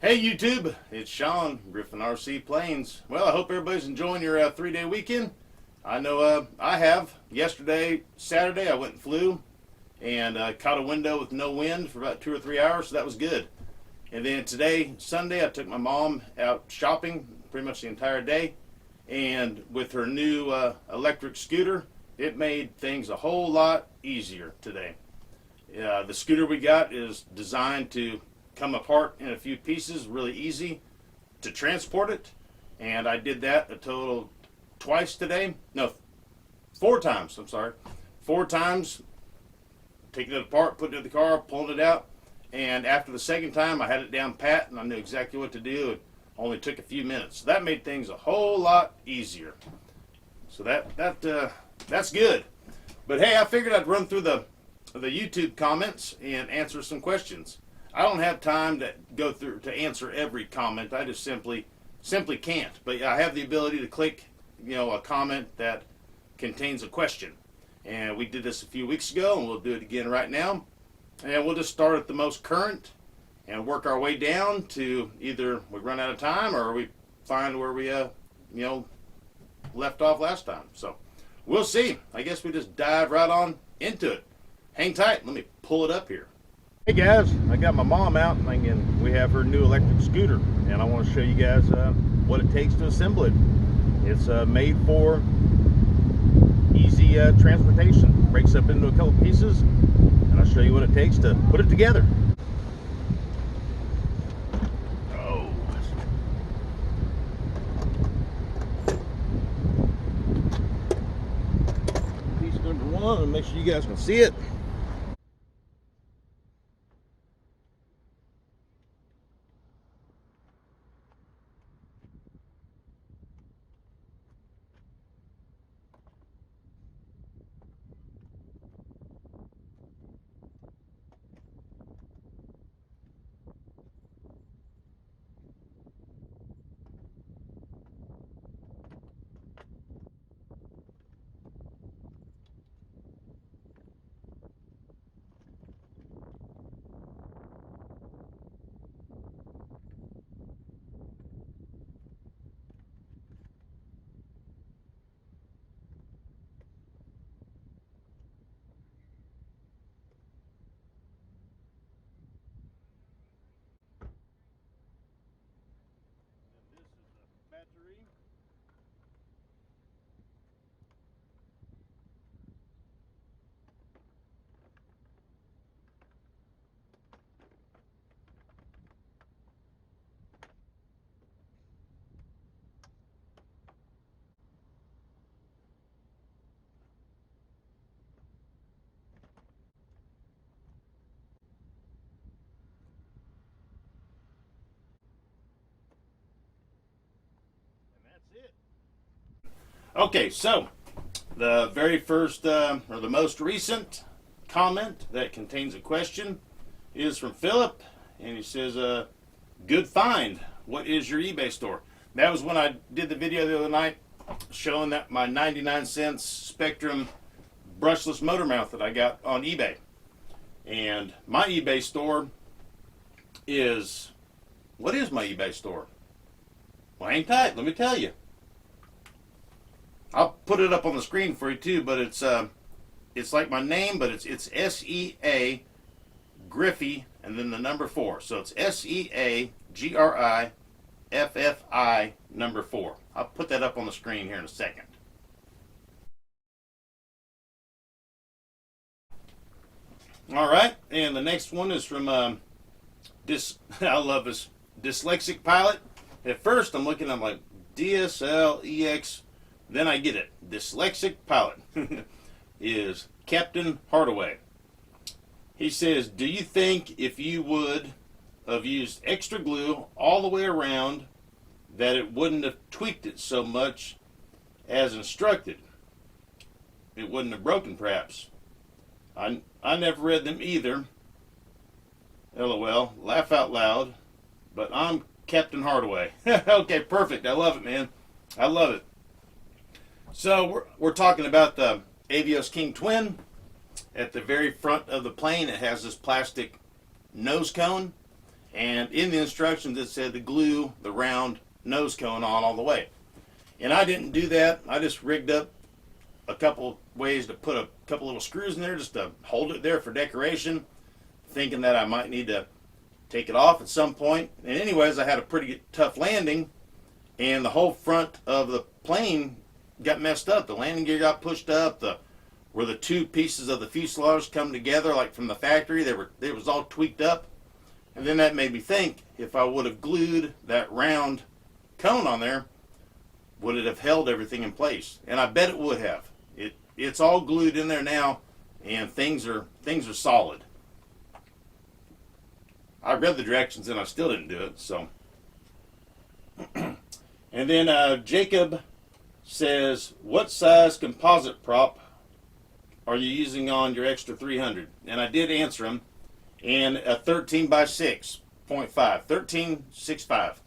Hey YouTube, it's Sean, Griffin RC Planes. Well, I hope everybody's enjoying your 3-day weekend. I know I have. Yesterday, Saturday, I went and flew and caught a window with no wind for about 2 or 3 hours, so that was good. And then today, Sunday, I took my mom out shopping pretty much the entire day. And with her new electric scooter, it made things a whole lot easier today. The scooter we got is designed to come apart in a few pieces, really easy to transport it, and I did that a total twice today. No, 4 times. I'm sorry, 4 times, taking it apart, putting it in the car, pulling it out, and after the second time, I had it down pat, and I knew exactly what to do. It only took a few minutes. So that made things a whole lot easier. So that's good. But hey, I figured I'd run through the YouTube comments and answer some questions. I don't have time to go through to answer every comment. I just simply can't. But I have the ability to click, a comment that contains a question. And we did this a few weeks ago, and we'll do it again right now. And we'll just start at the most current and work our way down to either we run out of time or we find where we left off last time. So we'll see. I guess we just dive right on into it. Hang tight. Let me pull it up here. Hey guys, I got my mom out and we have her new electric scooter, and I want to show you guys what it takes to assemble it. It's made for easy transportation. Breaks up into a couple pieces, and I'll show you what it takes to put it together. Oh. Piece number 1, and make sure you guys can see it. Battery. And that's it. Okay, so the very first or the most recent comment that contains a question is from Philip, and he says, good find. What is your eBay store? That was when I did the video the other night showing that my 99-cent Spektrum brushless motor mount that I got on eBay. And my eBay store is, what is my eBay store? Well, hang tight, let me tell you. I'll put it up on the screen for you too, but it's like my name, but it's S-E-A Griffy and then the number 4. So it's S-E-A-G-R-I-F-F-I number 4. I'll put that up on the screen here in a second. All right, and the next one is from I love this dyslexic pilot. At first I'm like DSLEX. Then I get it. Dyslexic pilot is Captain Hardaway. He says, do you think if you would have used extra glue all the way around that it wouldn't have tweaked it so much as instructed? It wouldn't have broken, perhaps. I never read them either. LOL. Laugh out loud. But I'm Captain Hardaway. Okay, perfect. I love it, man. I love it. So we're talking about the Avios King Twin. At the very front of the plane, it has this plastic nose cone, And in the instructions it said to glue the round nose cone on all the way. And I didn't do that. I just rigged up a couple ways to put a couple little screws in there just to hold it there for decoration, thinking that I might need to take it off at some point. And anyways, I had a pretty tough landing, and the whole front of the plane got messed up. The landing gear got pushed up. Where the two pieces of the fuselage come together, like from the factory, it was all tweaked up. And then that made me think, if I would have glued that round cone on there, would it have held everything in place? And I bet it would have. It's all glued in there now, and things are solid. I read the directions and I still didn't do it. So, and then Jacob says, "What size composite prop are you using on your extra 300?" And I did answer him. And a 13 by 6.5, 13.65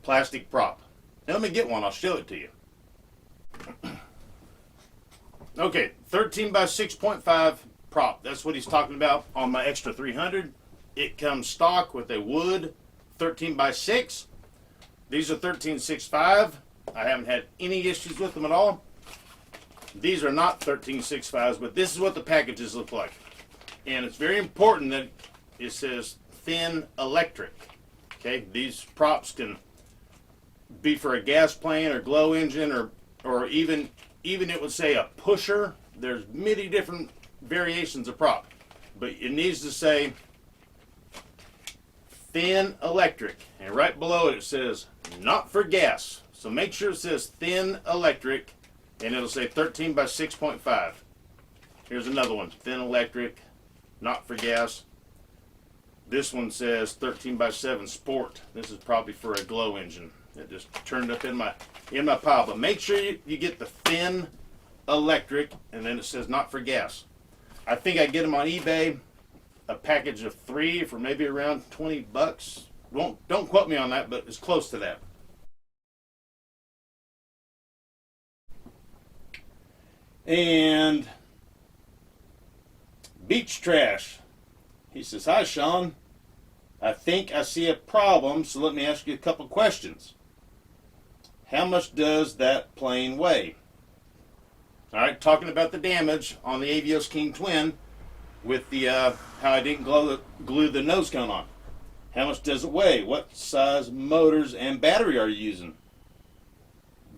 plastic prop. Now let me get one. I'll show it to you. Okay, 13 by 6.5 prop. That's what he's talking about on my extra 300. It comes stock with a wood 13 by 6. These are 13.65. I haven't had any issues with them at all. These are not 13.65s, but this is what the packages look like. And it's very important that it says thin electric. Okay, these props can be for a gas plane or glow engine, or even it would say a pusher. There's many different variations of prop, but it needs to say thin electric, and right below it says not for gas. So make sure it says thin electric, and it'll say 13 by 6.5. Here's another one, thin electric, not for gas. This one says 13 by 7 sport. This is probably for a glow engine. It just turned up in my pile. But make sure you get the thin electric, and then it says not for gas. I think I get them on eBay, a package of 3 for maybe around 20 bucks. Don't quote me on that, but it's close to that. And Beach Trash. He says, "Hi, Sean. I think I see a problem, so let me ask you a couple questions. How much does that plane weigh?" All right, talking about the damage on the Avios King Twin with the how I didn't glue the nose cone on. How much does it weigh? What size motors and battery are you using?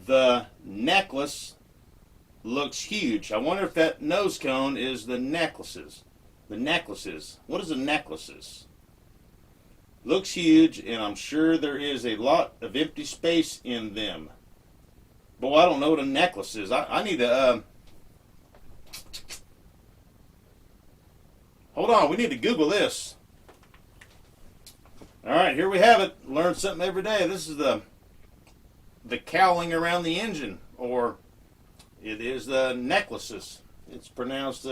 The necklace looks huge. I wonder if that nose cone is the necklaces. The necklaces. What is a necklaces? Looks huge, and I'm sure there is a lot of empty space in them. Boy, I don't know what a necklace is. I need to, hold on, we need to Google this. All right, here we have it. Learn something every day. This is the cowling around the engine, or it is the necklaces. It's pronounced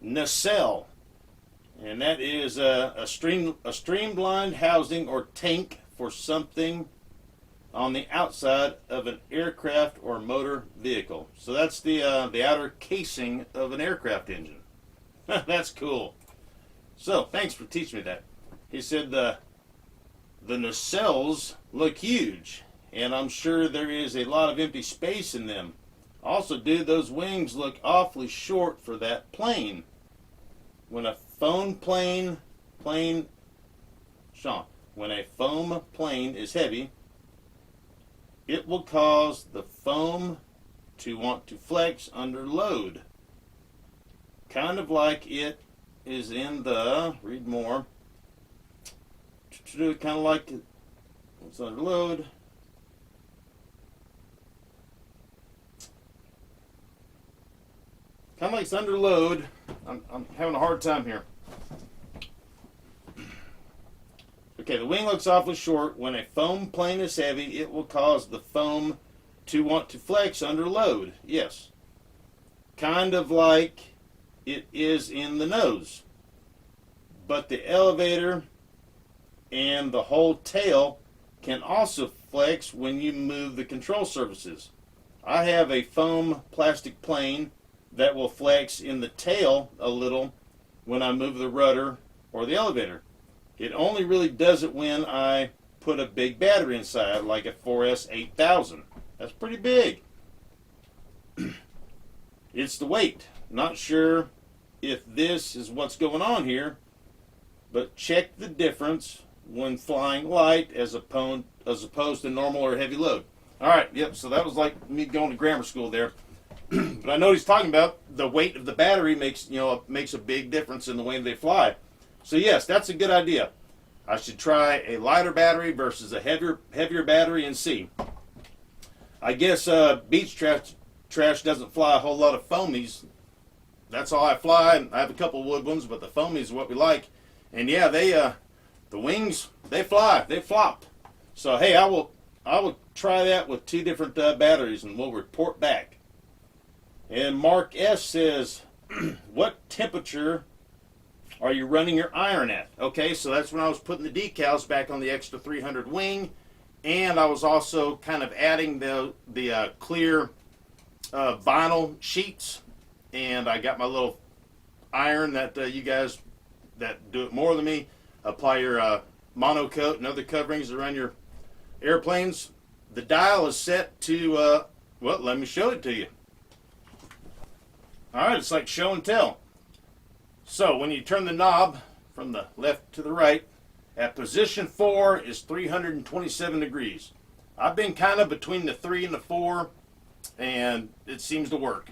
nacelle, and that is a streamlined housing or tank for something on the outside of an aircraft or motor vehicle. So that's the outer casing of an aircraft engine. That's cool. So thanks for teaching me that. He said the nacelles look huge, and I'm sure there is a lot of empty space in them. Also, dude, those wings look awfully short for that plane. When a foam plane is heavy, it will cause the foam to want to flex under load. Kind of like it is in the, read more, kind of like it's under load. Kind of like it's under load. I'm having a hard time here. Okay, the wing looks awfully short. When a foam plane is heavy, it will cause the foam to want to flex under load. Yes. Kind of like it is in the nose. But the elevator and the whole tail can also flex when you move the control surfaces. I have a foam plastic plane that will flex in the tail a little when I move the rudder or the elevator. It only really does it when I put a big battery inside, like a 4S 8000. That's pretty big. It's the weight. Not sure if this is what's going on here, but check the difference when flying light as opposed to normal or heavy load. All right, yep, so that was like me going to grammar school there. But I know he's talking about the weight of the battery makes a big difference in the way they fly. So yes, that's a good idea. I should try a lighter battery versus a heavier battery and see. I guess beach trash doesn't fly a whole lot of foamies. That's all I fly. I have a couple wood ones, but the foamies is what we like. And yeah, the wings, they fly, they flop. So hey, I will try that with 2 different batteries, and we'll report back. And Mark S says, what temperature are you running your iron at? Okay, so that's when I was putting the decals back on the extra 300 wing, and I was also kind of adding the clear vinyl sheets, and I got my little iron that you guys that do it more than me apply your monocoat and other coverings around your airplanes. The dial is set to well, let me show it to you. All right, it's like show and tell. So when you turn the knob from the left to the right, at position 4 is 327 degrees. I've been kind of between the 3 and the 4, and it seems to work.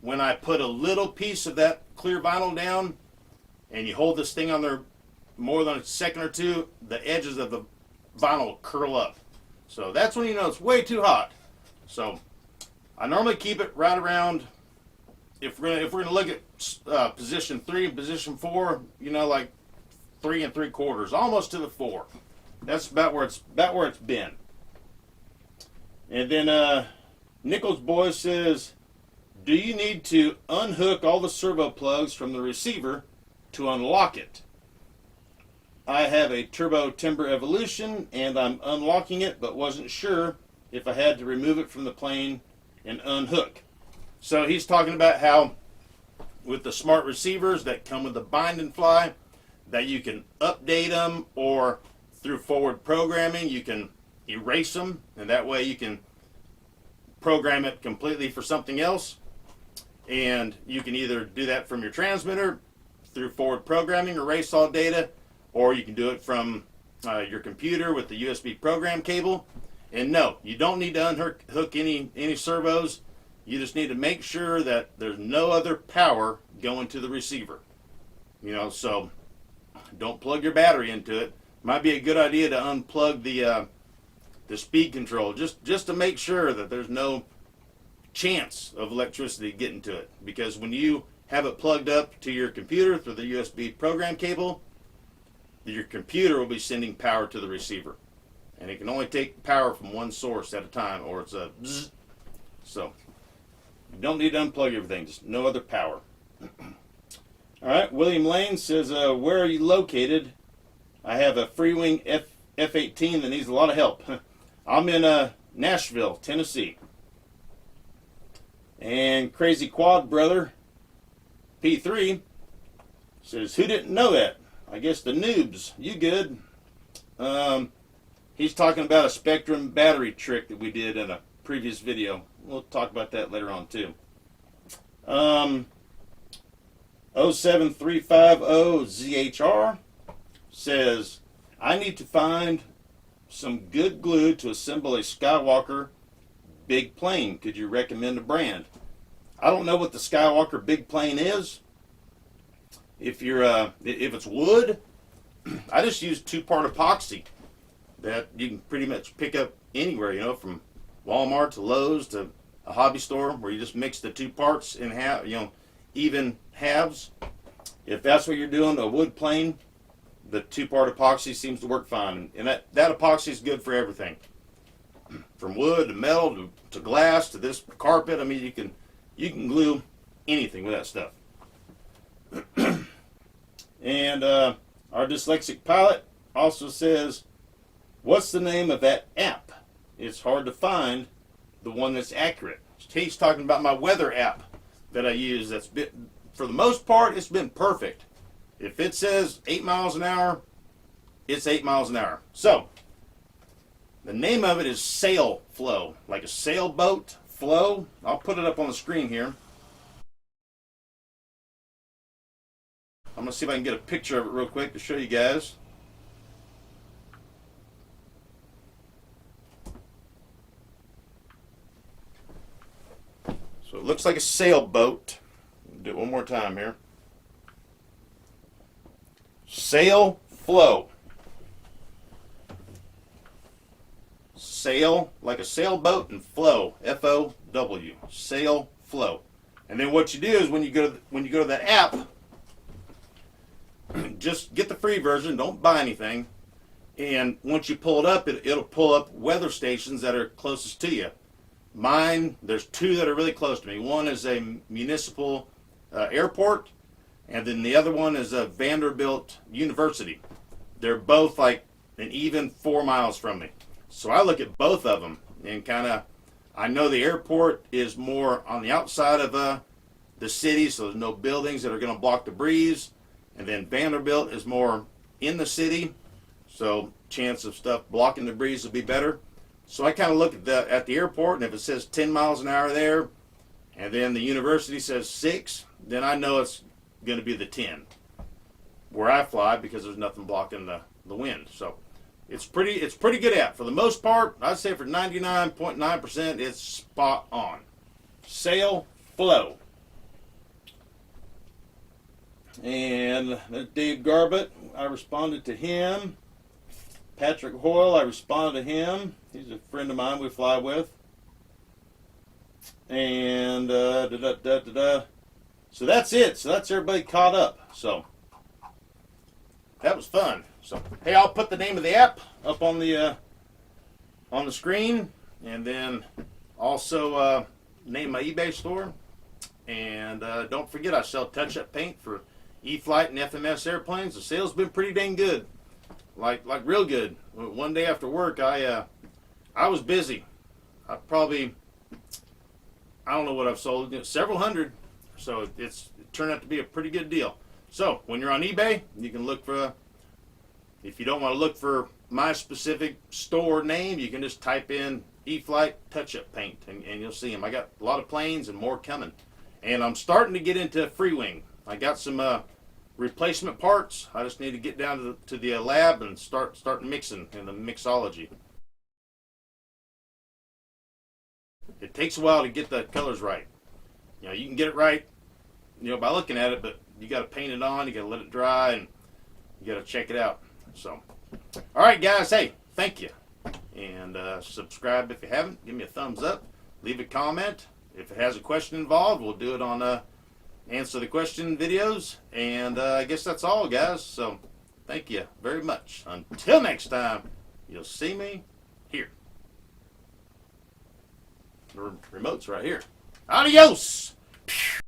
When I put a little piece of that clear vinyl down, and you hold this thing on there more than a second or two, the edges of the vinyl curl up. So that's when you know it's way too hot. So I normally keep it right around, if we're gonna look at position 3 and position 4, like 3 3/4, almost to the 4. That's about where it's been. And then Nichols Boy says, do you need to unhook all the servo plugs from the receiver to unlock it? I have a Turbo Timber Evolution, and I'm unlocking it, but wasn't sure if I had to remove it from the plane and unhook. So he's talking about how with the smart receivers that come with the bind and fly, that you can update them, or through forward programming you can erase them, and that way you can program it completely for something else. And you can either do that from your transmitter through forward programming, erase all data, or you can do it from your computer with the USB program cable. And no, you don't need to unhook any servos. You just need to make sure that there's no other power going to the receiver. So don't plug your battery into it. Might be a good idea to unplug the speed control just to make sure that there's no chance of electricity getting to it. Because when you have it plugged up to your computer through the USB program cable, your computer will be sending power to the receiver. And it can only take power from one source at a time, or it's a bzzz. So you don't need to unplug everything, just no other power. All right, William Lane says, where are you located? I have a Freewing F-18 that needs a lot of help. I'm in Nashville, Tennessee. And Crazy Quad Brother P3 says, who didn't know that? I guess the noobs. You good? He's talking about a Spektrum battery trick that we did in a previous video. We'll talk about that later on too. 07350ZHR says, I need to find some good glue to assemble a Skywalker big plane. Could you recommend a brand? I don't know what the Skywalker big plane is. If it's wood, I just use 2-part epoxy that you can pretty much pick up anywhere, from Walmart to Lowe's to a hobby store, where you just mix the 2 parts in half, even halves. If that's what you're doing, a wood plane, the 2-part epoxy seems to work fine. And that epoxy is good for everything, from wood to metal to glass to this carpet. I mean, you can glue anything with that stuff. And our dyslexic pilot also says, what's the name of that app? It's hard to find the one that's accurate. He's talking about my weather app that I use. For the most part, it's been perfect. If it says 8 miles an hour, it's 8 miles an hour. So the name of it is sail flow, like a sailboat flow. I'll put it up on the screen here. I'm going to see if I can get a picture of it real quick to show you guys. So it looks like a sailboat. I'll do it one more time here. Sail flow. Sail, like a sailboat, and flow, F-O-W, sail flow. And then what you do is when you go to that app, just get the free version, don't buy anything, and once you pull it up, it'll pull up weather stations that are closest to you. Mine, there's 2 that are really close to me. One is a municipal airport, and then the other one is a Vanderbilt University. They're both like an even 4 miles from me. So I look at both of them and kind of, I know the airport is more on the outside of the city, so there's no buildings that are going to block the breeze. And then Vanderbilt is more in the city, so chance of stuff blocking the breeze will be better. So I kind of look at the airport, and if it says 10 miles an hour there, and then the university says 6, then I know it's going to be the 10 where I fly because there's nothing blocking the wind. So it's pretty good app. For the most part, I'd say for 99.9%, it's spot on. Sail flow. And there's Dave Garbett. I responded to him. Patrick Hoyle, I responded to him. He's a friend of mine we fly with. And so that's it. So that's everybody caught up. So that was fun. So hey, I'll put the name of the app up on the screen, and then also name my eBay store. And don't forget, I sell touch-up paint for E-Flite and FMS airplanes. The sales been pretty dang good, like real good. One day after work, I was busy. I don't know what I've sold, several hundred. So it turned out to be a pretty good deal. So when you're on eBay, you can look for. If you don't want to look for my specific store name, you can just type in E-Flite touch-up paint, and you'll see them. I got a lot of planes and more coming. And I'm starting to get into free wing. I got some replacement parts. I just need to get down to the lab and start mixing in the mixology. It takes a while to get the colors right. You know, you can get it right, by looking at it, but you got to paint it on. You got to let it dry, and you got to check it out. So, all right, guys. Hey, thank you, and subscribe if you haven't. Give me a thumbs up. Leave a comment. If it has a question involved, we'll do it on answer the question videos. And I guess that's all, guys. So thank you very much. Until next time, you'll see me here. The remote's right here. Adios.